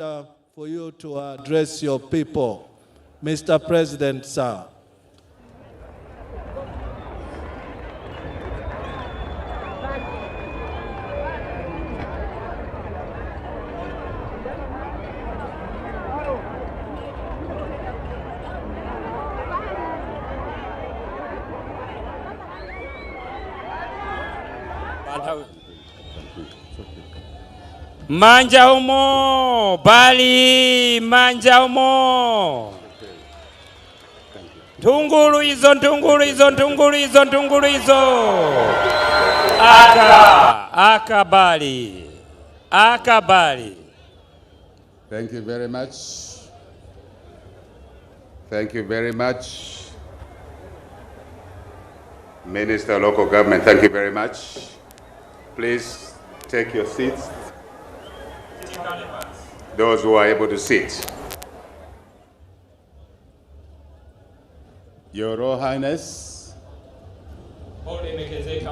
For you to address your people. Mr. President, sir. Manja humo, Bally, manja humo. Tungulu hizo, tungulu hizo, tungulu hizo, tungulu hizo. Aka Bally. Aka Bally. Thank you very much. Thank you very much. Minister of Local Government, thank you very much. Please take your seats. Those who are able to sit. Your Royal Highness,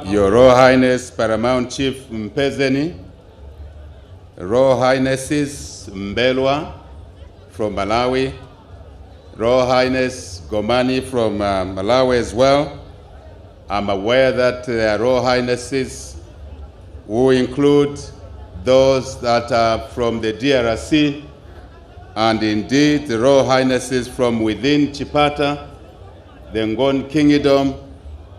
Your Royal Highness Paramount Chief Mpezeni, Royal Highnesses Mbelwa from Malawi, Royal Highness Gomani from Malawi as well. I'm aware that there are Royal Highnesses who include those that are from the DRC, and indeed the Royal Highnesses from within Chipata, the Ngoni Kingdom,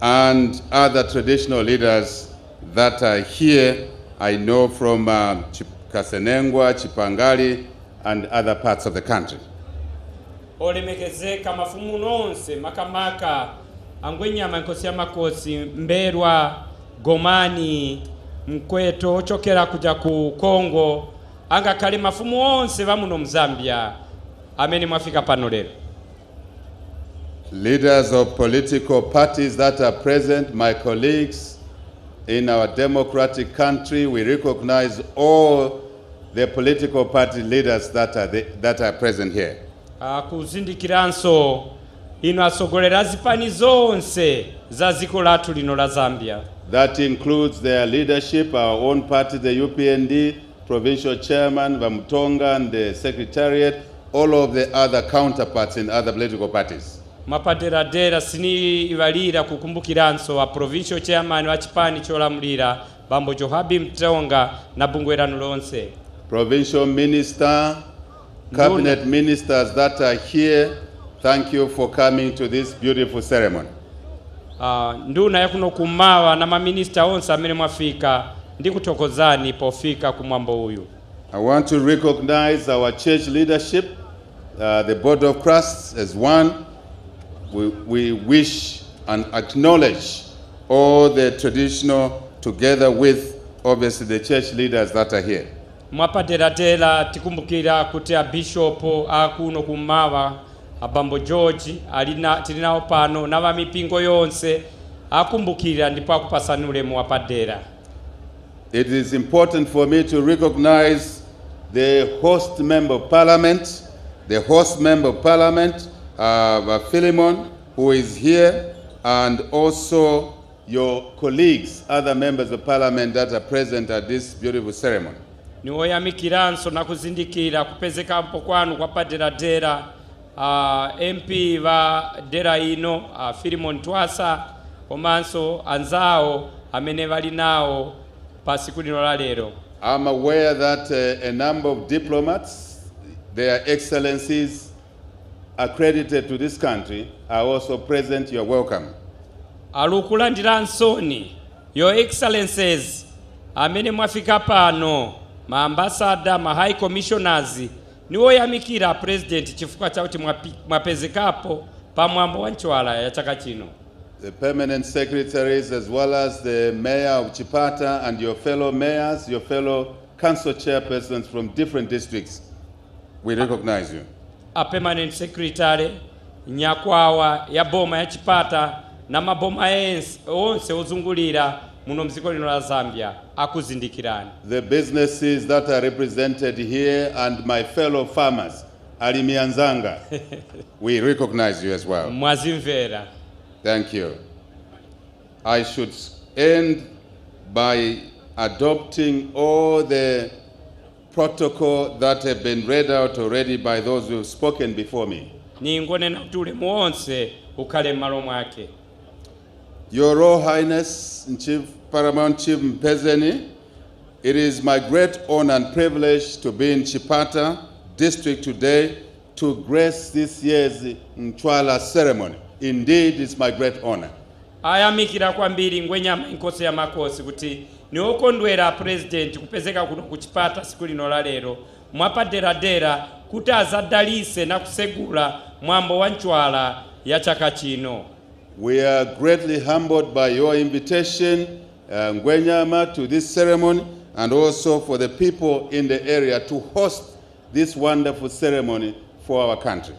and other traditional leaders that are here, I know from Kasenengwa, Chipangali, and other parts of the country. Olemekezeka mafumu nonse makamaka angwenyama nkosi makosi Mberwa, Gomani, Mkweto, chokera kuja ku Kongo, anga kali mafumu onse vamuno Mzambia, ameni mwafika pano lero. Leaders of political parties that are present, my colleagues, in our democratic country, we recognize all the political party leaders that are present here. Kuzindikiranso ino asogolera zipani zonse za ziko latu lino la Zambia. That includes their leadership, our own party, the UPND, provincial chairman, Vamutonga, and the secretariat, all of the other counterparts in other political parties. Mapadera sini ivalira kukumbukiranso wa provincial chairman wa chipani cholamulira Bambo Johabi Mtonga na bungwerano lonse. Provincial minister, cabinet ministers that are here, thank you for coming to this beautiful ceremony. Nduna yakuno kumawa na maminista onse amene mwafika ndi kutokozani pofika kumwambo huyu. I want to recognize our church leadership, the board of trusts as one. We wish and acknowledge all the traditional, together with obviously the church leaders that are here. Mwapaderatela tikumbukira kuti a bishop akuno kumawa Abambo George tilinawo pano na vamipingo yonse akumbukira ndipo akupasanule muwapadera. It is important for me to recognize the host member of parliament, Philemon, who is here, and also your colleagues, other members of parliament that are present at this beautiful ceremony. Niwoyamikiranso na kuzindikira kupezeka mpo kwanu kwa paderadera MP va dera ino Philemon Twasa komanso anzao amene vali nawo pasiku lino la lero. I'm aware that a number of diplomats, their excellencies accredited to this country, are also present. You're welcome. Alukulandiransoni, your excellencies, amene mwafika pano, ma ambassador, ma high commissioners, niwo yamikira president chifukwa chauti mwapezekapo pa mwambo wa nchwala ya chaka chino. The permanent secretaries, as well as the mayor of Chipata and your fellow mayors, your fellow council chairpersons from different districts, we recognize you. A permanent secretary, nyakwawa ya boma ya Chipata na maboma onse ozungulira muno mziko lino la Zambia akuzindikirani. The businesses that are represented here and my fellow farmers, Alimianzanga, we recognize you as well. Mwazimvera. Thank you. I should end by adopting all the protocol that have been read out already by those who have spoken before me. Your Royal Highness, Chief Paramount Chief Mpezeni, it is my great honor and privilege to be in Chipata District today to grace this year's Nchwala ceremony. Indeed, it's my great honor. Ayamikira kwambiri ngwenyama inkosi ya makosi kuti niokondwera president kupezeka kuno kuchipata siku lino la lero mwapaderadera kuti azadalise na kusegula mwambo wa Nchwala ya chaka chino. We are greatly humbled by your invitation, Ngwenyama, to this ceremony, and also for the people in the area to host this wonderful ceremony for our country.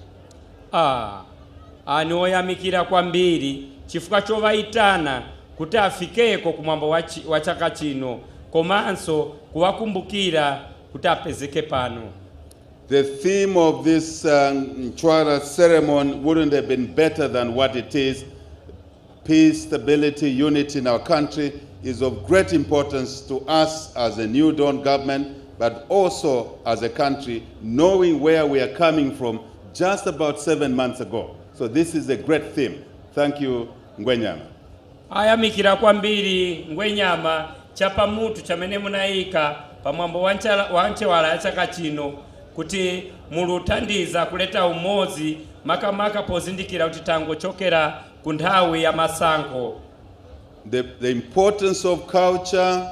Anoyamikira kwambiri chifukwa chovaitana kuti afikeko kumwambo wa chaka chino komanso kuwakumbukira kuti apezeke pano. The theme of this Nchwala ceremony wouldn't have been better than what it is. Peace, stability, unity in our country is of great importance to us as a new dawn government, but also as a country, knowing where we are coming from just about 7 months ago. So this is a great theme. Thank you, Ngwenyama. Ayamikira kwambiri Ngwenyama chapa mutu chamene munaika pamwambo wa Nchwala ya chaka chino kuti muluthandiza kuleta umozi makamaka pozindikira kuti tangochokera ku nthawi ya masankho. The importance of culture,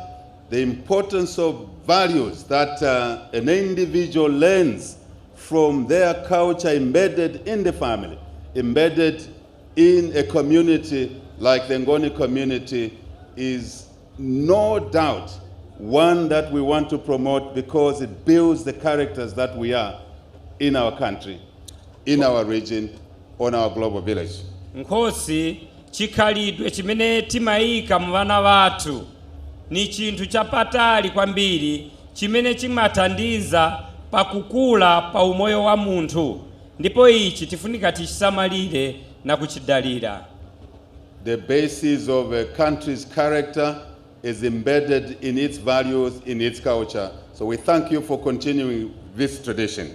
the importance of values that an individual learns from their culture embedded in the family, embedded in a community like the Ngoni community, is no doubt one that we want to promote because it builds the characters that we are in our country, in our region, on our global village. Nkosi chikhalidwe chimene timayika mu vana vathu ni chinthu chapatali kwambiri chimene chimathandiza pakukula pa umoyo wa munthu, ndipo ichi tifunika tichisamalire na kuchidalira. The basis of a country's character is embedded in its values, in its culture. So we thank you for continuing this tradition.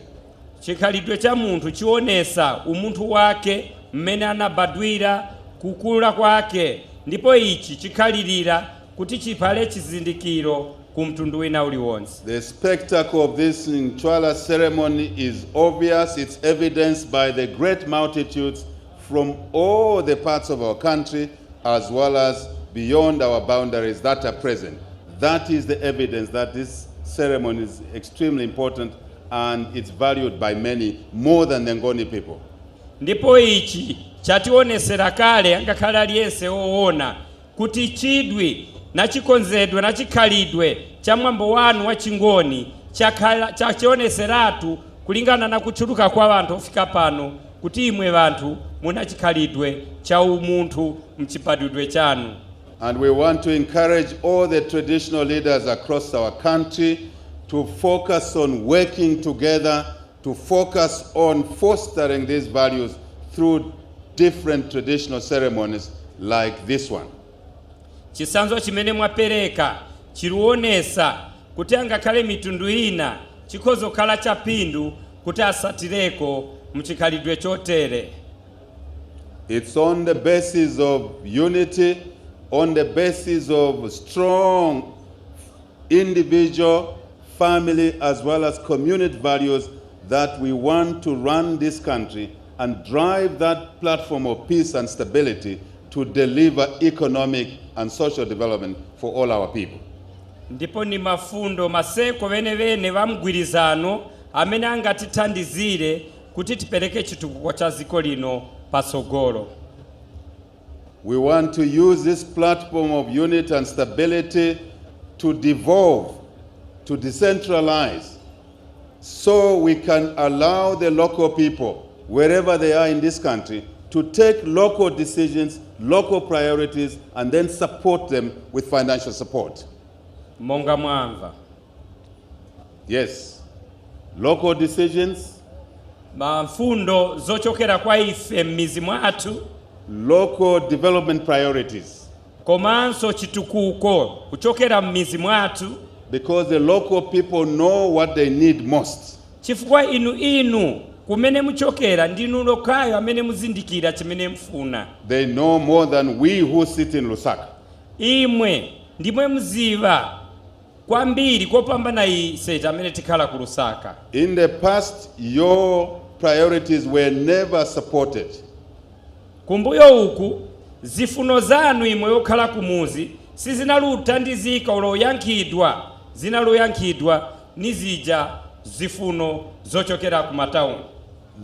Chikhalidwe cha munthu chionesa umunthu wake mmene anabadwira kukula kwake, ndipo ichi chikhalirira kuti chiphale chizindikiro ku mtundu wina uliwonse. The spectacle of this Nchwala ceremony is obvious. It's evidenced by the great multitudes from all the parts of our country as well as beyond our boundaries that are present. That is the evidence that this ceremony is extremely important and it's valued by many more than the Ngoni people. Ndipo ichi chationesera kale angakhala aliyense woona kuti chidwi na chikonzedwe na chikhalidwe cha mwambo wanu wa Chingoni chachioneseratu kulingana na kuchuluka kwa vanthu ofika pano kuti imwe vanthu muna chikhalidwe cha umunthu mchipadudwe chanu. And we want to encourage all the traditional leaders across our country to focus on working together, to focus on fostering these values through different traditional ceremonies like this one. Chisanzo chimene mwapereka chiruonesa kuti angakhale mitundu ina chikhozo khala chapindu kuti asatireko mchikhalidwe chotere. It's on the basis of unity, on the basis of strong individual, family, as well as community values that we want to run this country and drive that platform of peace and stability to deliver economic and social development for all our people. Ndipo ni mafundo maseko vene vamgwirizano amene angatithandizire kuti tipereke chitukuko cha dziko lino pasogolo. We want to use this platform of unity and stability to devolve, to decentralize, so we can allow the local people, wherever they are in this country, to take local decisions, local priorities, and then support them with financial support. Monga mwamva. Yes. Local decisions. Mafundo zochokera kwa ife mizi mwatu. Local development priorities. Komanso chitukuko kuchokera mizi mwatu. Because the local people know what they need most. Chifukwa inu kumene muchokera ndinu lokayo amene muzindikira chimene mfuna. They know more than we who sit in Lusaka. Imwe ndimwe muziva kwambiri kopambana ise amene tikhala ku Lusaka. In the past, your priorities were never supported. Kumbuyo uku zifuno zanu imwe yokhala kumuzi sizinaluthandizika oloyankhidwa zinaloyankhidwa nizija zifuno zochokera ku matauni.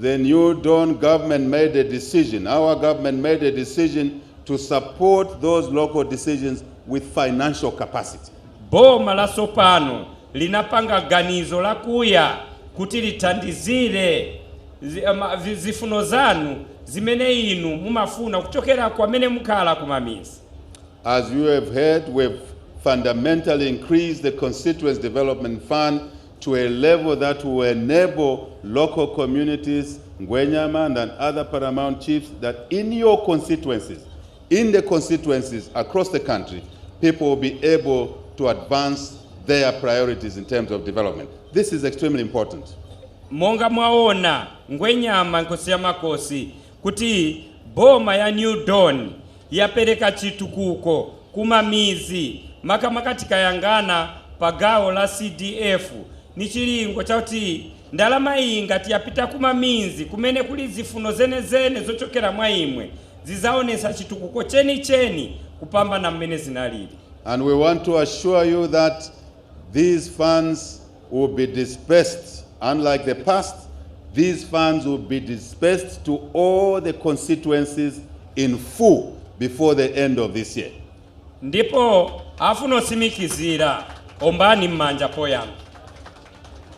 The New Dawn government made a decision, our government made a decision to support those local decisions with financial capacity. Boma la Sopano linapanga ganizo la kuya kuti lithandizire zifuno zanu zimene inu mumafuna kuchokera kwa mene mukhala kumamizi. As you have heard, we've fundamentally increased the Constituency Development Fund to a level that will enable local communities, Ngwenyama and other paramount chiefs, that in your constituencies, in the constituencies across the country, people will be able to advance their priorities in terms of development. This is extremely important. Monga mwaona Ngwenyama nkosi ya makosi kuti boma ya New Dawn yapereka chitukuko kumamizi makatika yangana pagawo la CDF ni chilingo chakuti ndalama iyi ngati yapita kumamizi kumene kuli zifuno zene zochokera mwa imwe zizaonesa chitukuko cheni kupambana mmene zinalili. And we want to assure you that these funds will be dispersed. Unlike the past, these funds will be dispersed to all the constituencies in full before the end of this year. Ndipo afuno simikizira ombani mmanja poyanga.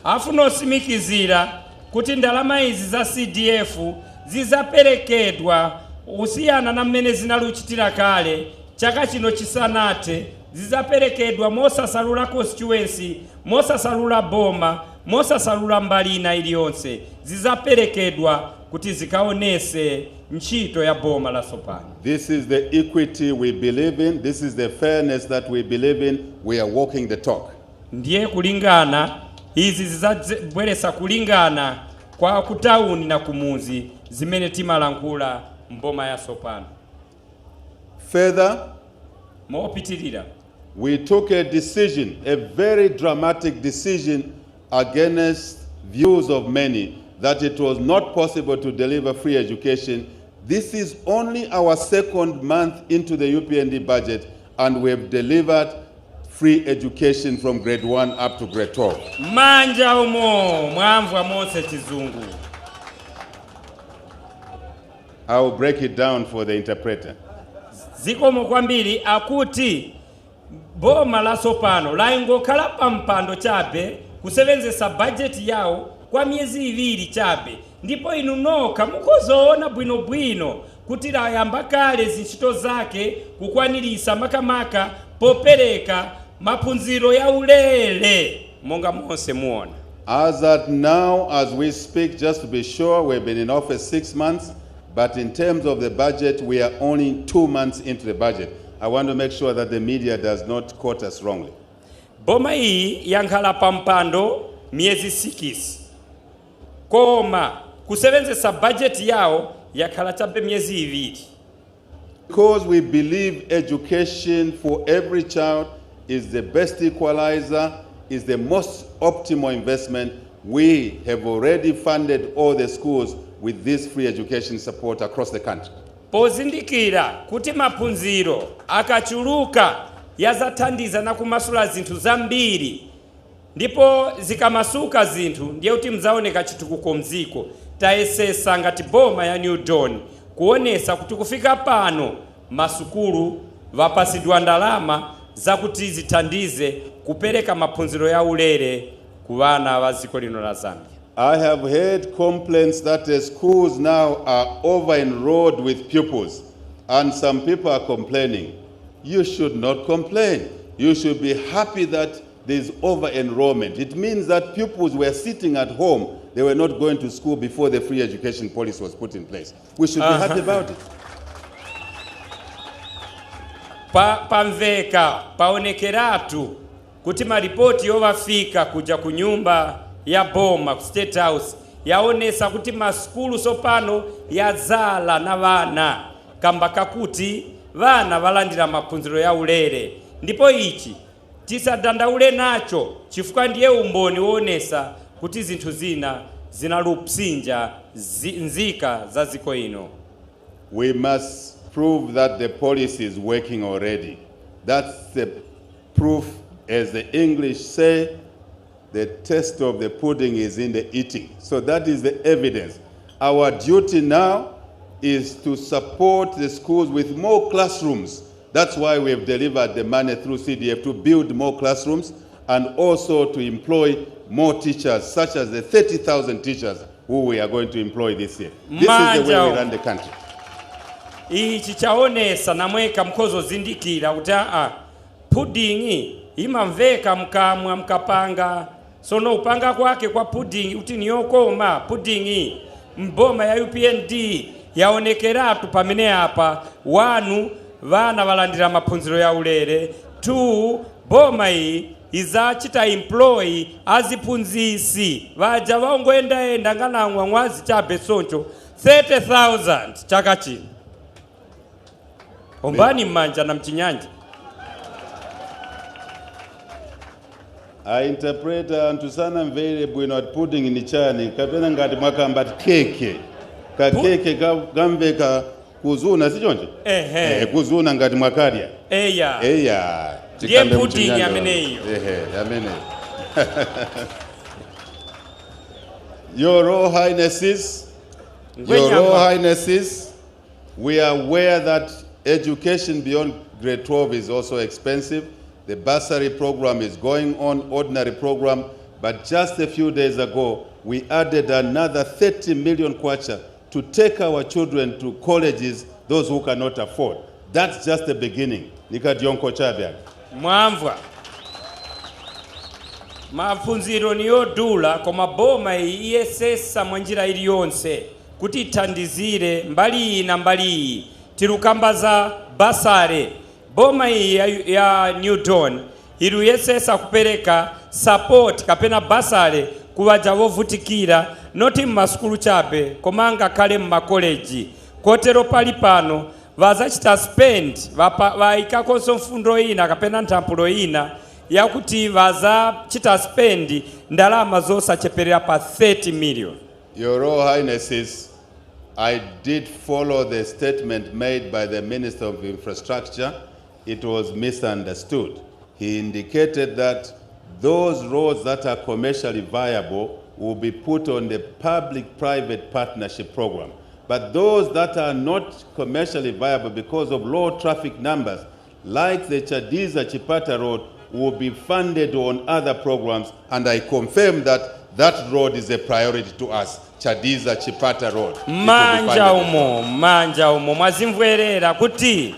Afuno simikizira kuti ndalama izi za CDF zizaperekedwa usiyana na mmene zinaluchitira kale chaka chino chisanate, zizaperekedwa mosasalula constituency, mosasalula boma, mosasalula mbali ina iliyonse, zizaperekedwa kuti zikaonese nchito ya boma la Sopano. This is the equity we believe in. This is the fairness that we believe in. We are walking the talk. Ndiye kulingana, hizi zizabweresa kulingana kwa kutauni na kumuzi zimene timalankhula mboma ya Sopano. Further, mopitirira, we took a decision, a very dramatic decision against views of many that it was not possible to deliver free education. This is only our second month into the UPND budget, and we have delivered free education from grade 1 up to grade 12. Manja umo, mwamvwa mose chizungu. I will break it down for the interpreter. Zikomo kwambiri akuti boma la Sopano laingokhala pampando chabe kusevenzesa budget yawo kwa miezi ibiri chabe, ndipo inu noka mukozoona bwinobwino kuti layamba kale zinchito zake kukwanirisa makamaka popereka maphunziro ya ulele monga monse muona. As at now, as we speak, just to be sure, we've been in office 6 months, but in terms of the budget, we are only 2 months into the budget. I want to make sure that the media does not quote us wrongly. Boma hii yankhala pampando miezi 6. Koma kusevenzesa budget yao yakhala chabe miezi 2. Because we believe education for every child is the best equalizer, is the most optimal investment, we have already funded all the schools with this free education support across the country. Pozindikira kuti maphunziro akachuluka yazathandiza na kumasula zinthu zambiri, ndipo zikamasuka zinthu ndiye kuti mzaoneka chitukuko mziko. Tayesesa ngati boma ya New Dawn kuonesa kuti kufika pano masukulu vapasidwa ndalama zakuti zithandize kupereka maphunziro ya ulere ku vana va ziko lino la Zambia. I have heard complaints that the schools now are over-enrolled with pupils, and some people are complaining. You should not complain. You should be happy that there is over-enrollment. It means that pupils were sitting at home. They were not going to school before the free education policy was put in place. We should be happy about it. Pamveka paonekeratu kuti maripoti yovafika kuja ku nyumba ya boma ku State House yaonesa kuti maskulu sopano yazala na vana kamba kakuti vana valandira maphunziro ya ulere. Ndipo ichi tisadandaule nacho chifukwa ndiye umboni woonesa kuti zinthu zina zinalupsinja nzika za ziko ino. We must prove that the policy is working already. That's the proof, as the English say, the taste of the pudding is in the eating. So that is the evidence. Our duty now is to support the schools with more classrooms. That's why we have delivered the money through CDF to build more classrooms and also to employ more teachers, such as the 30,000 teachers who we are going to employ this year. This is the way we run the country. Ichi chaonesa namweka mkozo zindikira kuti pudding imamveka mkamwa mkapanga sono upanga kwake kwa pudding kuti niyokoma pudding mboma ya UPND yaonekeratu pamene apa wanu vana valandira maphunziro ya ulere 2 boma iyi izachita employ aziphunzisi vaja vaongoenda nganamwa mwazi chabe soncho 30,000 chaka chino. Ombani manja na mchinyanja. I interpret antusana mvere bwino at pudding ni chani kapena ngati mwakamba keke ka keke gamveka kuzuna sichonje kuzuna ngati mwakadya eya ndiye pudding yameneyo yamene. Your Royal Highnesses, we are aware that education beyond grade 12 is also expensive. The bursary program is going on, ordinary program, but just a few days ago, we added another 30 million kwacha to take our children to colleges, those who cannot afford. That's just the beginning. Nikadionko Chabia. Mwamvwa. Mafunziro niyo dula koma boma iyesesa mwanjira iliyonse kuti ithandizire mbali na mbali tirukambaza basare. Boma ya New Dawn iruyesesa kupereka support kapena basare kuvaja vovutikira noti mmaskulu chabe komanga kale mmakoleji kotero pali pano vazachita spend vaikakonso mfundo ina kapena nthampulo ina yakuti vazachita spend ndalama zosacheperera pa 30 million. Your Royal Highnesses, I did follow the statement made by the Minister of Infrastructure. It was misunderstood. He indicated that those roads that are commercially viable will be put on the public-private partnership program. But those that are not commercially viable because of low traffic numbers, like the Chadiza-Chipata road, will be funded on other programs, and I confirm that that road is a priority to us. Chadiza-Chipata road. Manja umo mwazimvwerera kuti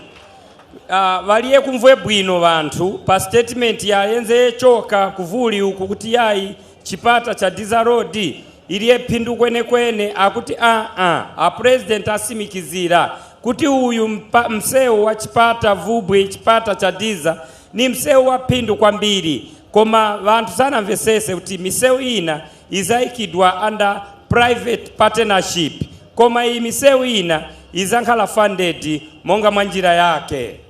valiye kumvwe bwino vantu pa statement ya yenze choka kuvuli uku kuti yayi Chipata Chadiza road iliye pindu kwene akuti a president asimikizira kuti uyu mseu wa Chipata Vubwe Chipata Chadiza ni mseu wa pindu kwambiri koma vantu sana mvesese kuti miseu ina izaikidwa under private partnership koma iyi miseu ina izankhala funded monga mwanjira yake.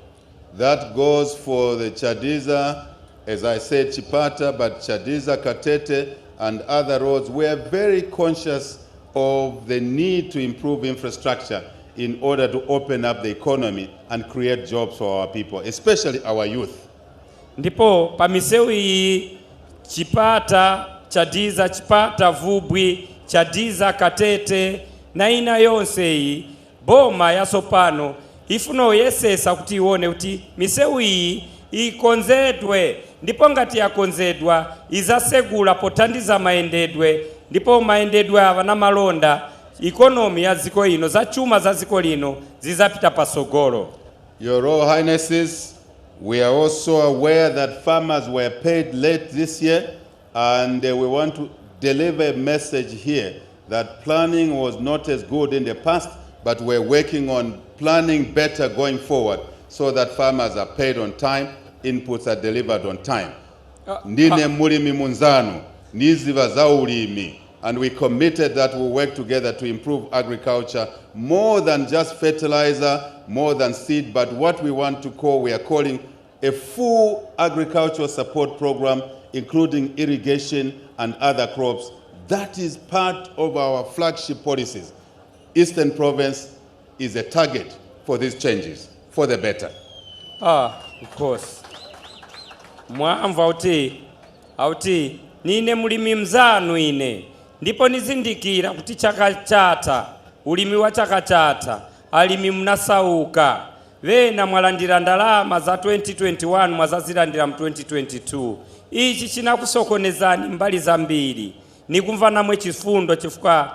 That goes for the Chadiza, as I said, Chipata, but Chadiza, Katete, and other roads. We are very conscious of the need to improve infrastructure in order to open up the economy and create jobs for our people, especially our youth. Ndipo pamiseu iyi Chipata, Chadiza, Chipata Vubwi, Chadiza, Katete, na ina yonse iyi boma ya sopano ifuno yesesa kuti ione kuti miseu iyi ikonzedwe ndipo ngati yakonzedwa izasegula pothandiza maendedwe ndipo maendedwe ava na malonda economy ya ziko ino za chuma za ziko lino zizapita pasogolo. Your Royal Highnesses, we are also aware that farmers were paid late this year, and we want to deliver a message here that planning was not as good in the past, but we're working on planning better going forward so that farmers are paid on time, inputs are delivered on time. ndine mulimi munzano niziva za ulimi. And we committed that we'll work together to improve agriculture, more than just fertilizer, more than seed, but what we want to call, we are calling a full agricultural support program, including irrigation and other crops. That is part of our flagship policies. Eastern Province is a target for these changes, for the better. Of course. Mwamva auti nine mulimi mzanu ine. Ndipo nizindikira kuti chaka chata, ulimi wa chaka chata, alimi mnasauka. Vena mwalandira ndalama za 2021 mwazazilandira mu 2022. Ichi chinakusokonezani mbali zambiri. Nikumva namwe chifundo chifukwa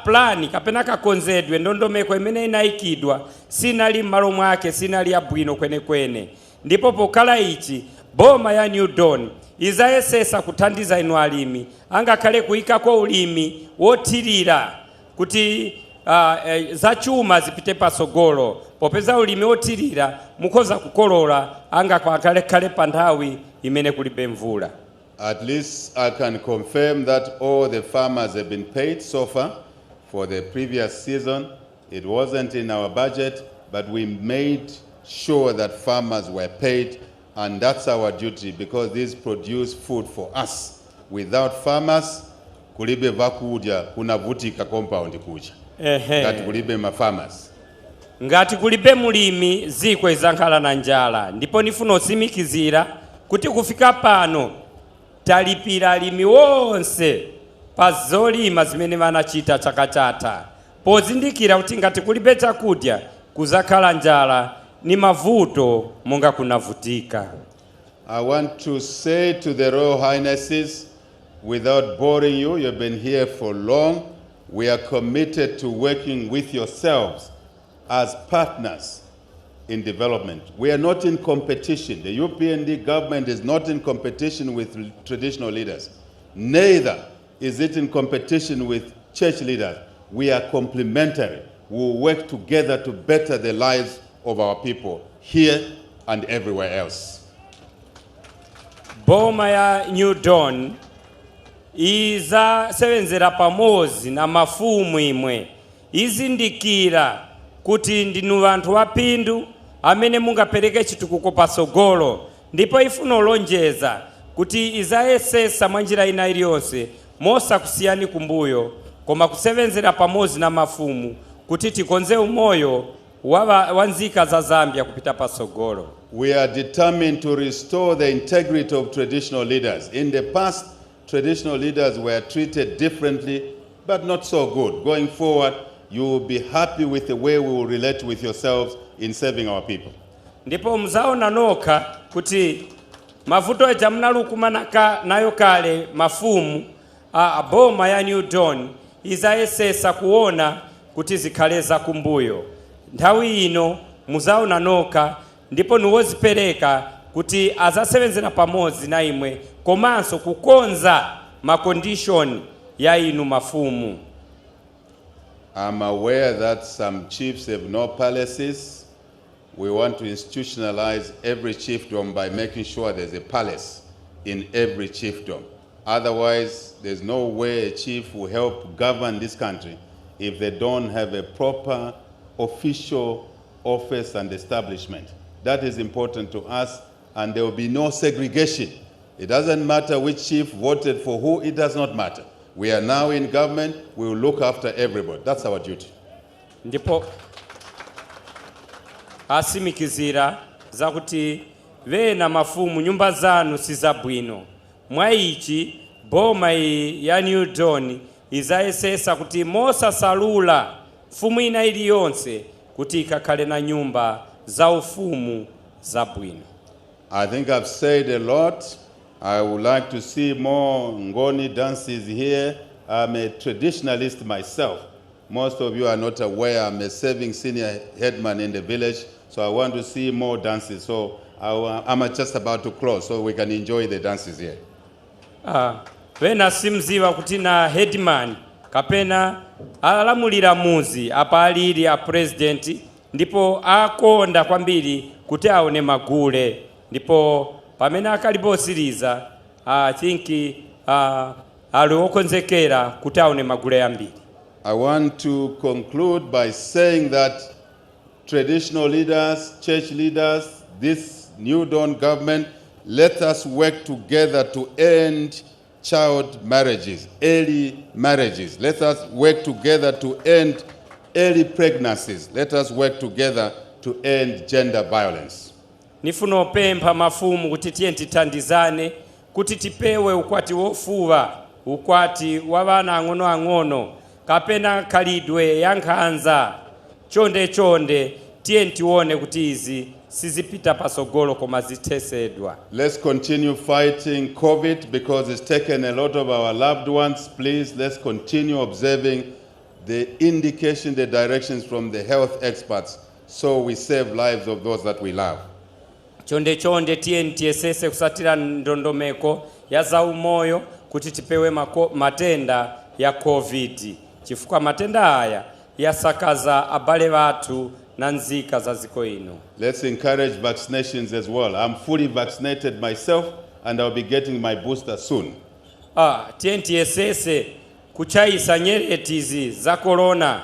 plani kapena kakonzedwe ndondomeko imene inaikidwa sinali m'malo mwake, sinali yabwino kwenekwene. Ndipo pokala ichi boma ya New Dawn izayesesa kuthandiza inu alimi angakhale kuikako ulimi wothirira kuti zachuma zipite pasogolo. Popeza ulimi wothirira mukhoza kukolola angakhale pa nthawi imene kulibe mvula. At least I can confirm that all the farmers have been paid so far for the previous season. It wasn't in our budget, but we made sure that farmers were paid, and that's our duty because these produce food for us. Without farmers, kulibe vakudya kunavutika compound kuja. Ngati kulibe ma farmers. Ngati kulibe mulimi ziko izankhala na njala. Ndipo nifuna osimikizira kuti kufika pano talipira alimi wonse pa zolima zimene vanachita chaka chatha. Pozindikira kuti ngati kulibe chakudya kuzakhala njala ni mavuto monga kunavutika. I want to say to the Royal Highnesses, without boring you, you've been here for long, we are committed to working with yourselves as partners in development. We are not in competition. The UPND government is not in competition with traditional leaders. Neither is it in competition with church leaders. We are complementary. We will work together to better the lives of our people here and everywhere else. Boma ya New Dawn iza sevenzera pamozi na mafumu imwe izindikira kuti ndinu vantu wapindu amene mungapereke chitukuko pasogolo. Ndipo ifuna olonjeza kuti izayesesa mwanjira ina iliyonse mosa kusiyani kumbuyo koma kusevenzera pamozi na mafumu kuti tikonze umoyo wanzika za Zambia kupita pasogolo. We are determined to restore the integrity of traditional leaders. In the past, traditional leaders were treated differently, but not so good. Going forward, you will be happy with the way we will relate with yourselves in serving our people. Ndipo mzaona noka kuti mavuto eja mnalukumana nayo kale mafumu boma ya New Dawn izayesesa kuona kuti zikhaleza kumbuyo. Nthawi ino muzaona noka ndipo nuwozipereka kuti azasevenzera pamozi na imwe komanso kukonza makondishoni ya inu mafumu. I'm aware that some chiefs have no palaces. We want to institutionalize every chiefdom by making sure there's a palace in every chiefdom. Otherwise, there's no way a chief will help govern this country if they don't have a proper official office and establishment. That is important to us, and there will be no segregation. It doesn't matter which chief voted for who, it does not matter. We are now in government, we will look after everybody. That's our duty. Ndipo asimikizira zakuti vena mafumu nyumba zanu sizabwino. Mwaichi boma ya New Dawn izayesesa kuti mosa salula fumu ina iliyonse kuti ikakhale na nyumba za ufumu zabwino. I think I've said a lot. I would like to see more Ngoni dances here. I'm a traditionalist myself. Most of you are not aware I'm a serving senior headman in the village, so I want to see more dances. So I'm just about to close so we can enjoy the dances here. Vena simziva kuti na headman kapena alamulira muzi apa alili a president ndipo akonda kwambiri kuti aone magule ndipo pamene akalibosiriza I think aliokonzekera kuti aone magule ambiri. I want to conclude by saying that traditional leaders, church leaders, this new dawn government, let us work together to end child marriages, early marriages. Let us work together to end early pregnancies. Let us work together to end gender violence. Nifuna opempha mafumu kuti tiye tithandizane kuti tipewe ukwati wofuwa, ukwati wabana ang'ono kapena khalidwe yankhanza. Chonde tiye tione kuti izi sizipita pasogolo koma zithesedwa. Let's continue fighting COVID because it's taken a lot of our loved ones. Please, let's continue observing the indication, the directions from the health experts so we save lives of those that we love. Chonde tiye tiyesese kusatira ndondomeko ya zaumoyo kuti tipewe matenda ya COVID. Chifukwa matenda aya yasakaza abale batu na nzika za ziko ino. Let's encourage vaccinations as well. I'm fully vaccinated myself and I'll be getting my booster soon. Tiye tiyesese kuchayisa nyeretizi za corona.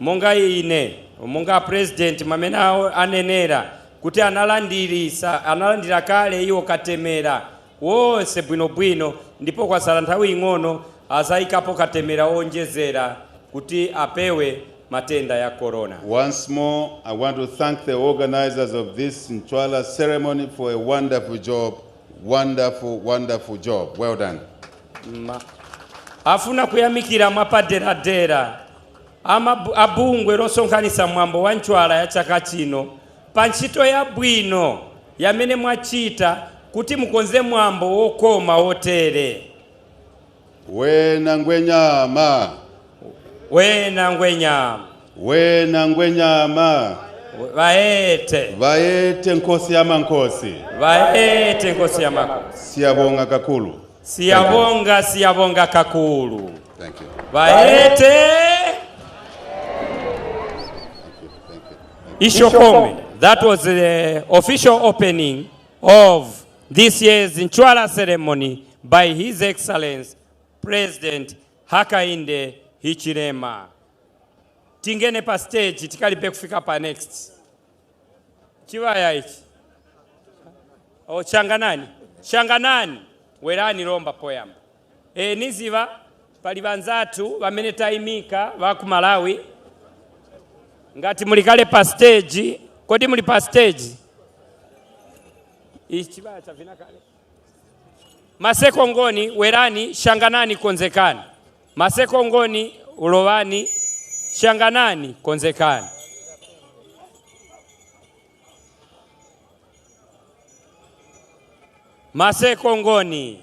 Monga president mamena anenera kuti analandira kale iyo katemera wose bwino ndipo kwa sala nthawi ing'ono azaikapo katemera onjezera kuti apewe matenda ya corona. Once more, I want to thank the organizers of this Ntwala ceremony for a wonderful job. Wonderful job. Well done. Afuna kuyamikira mapaderadera abungwe losonkhanisa mwambo wa Ntwala ya chaka chino pa ntchito ya bwino yamene mwachita kuti mukonze mwambo wokoma wotere. Wena ngwenyama vaete nkosi ya mankosi. Siyabonga kakulu. Siyabonga kakulu. Thank you. Vaete. Ishokome. That was the official opening of this year's Ntwala ceremony by His Excellency President Hakainde Hichilema. Tingene pa stage tikalipe kufika pa next. Chiwaya ichi. Changanani. Werani lomba poyamba. Niziva pali banzatu bamene taimika baku Malawi. Ngati mulikale pa stage, kodi muli pa stage? Ichibaya chavina kale. Maseko Ngoni, werani, shanganani konzekani. Maseko Ngoni, ulowani, shanganani konzekani. Maseko Ngoni.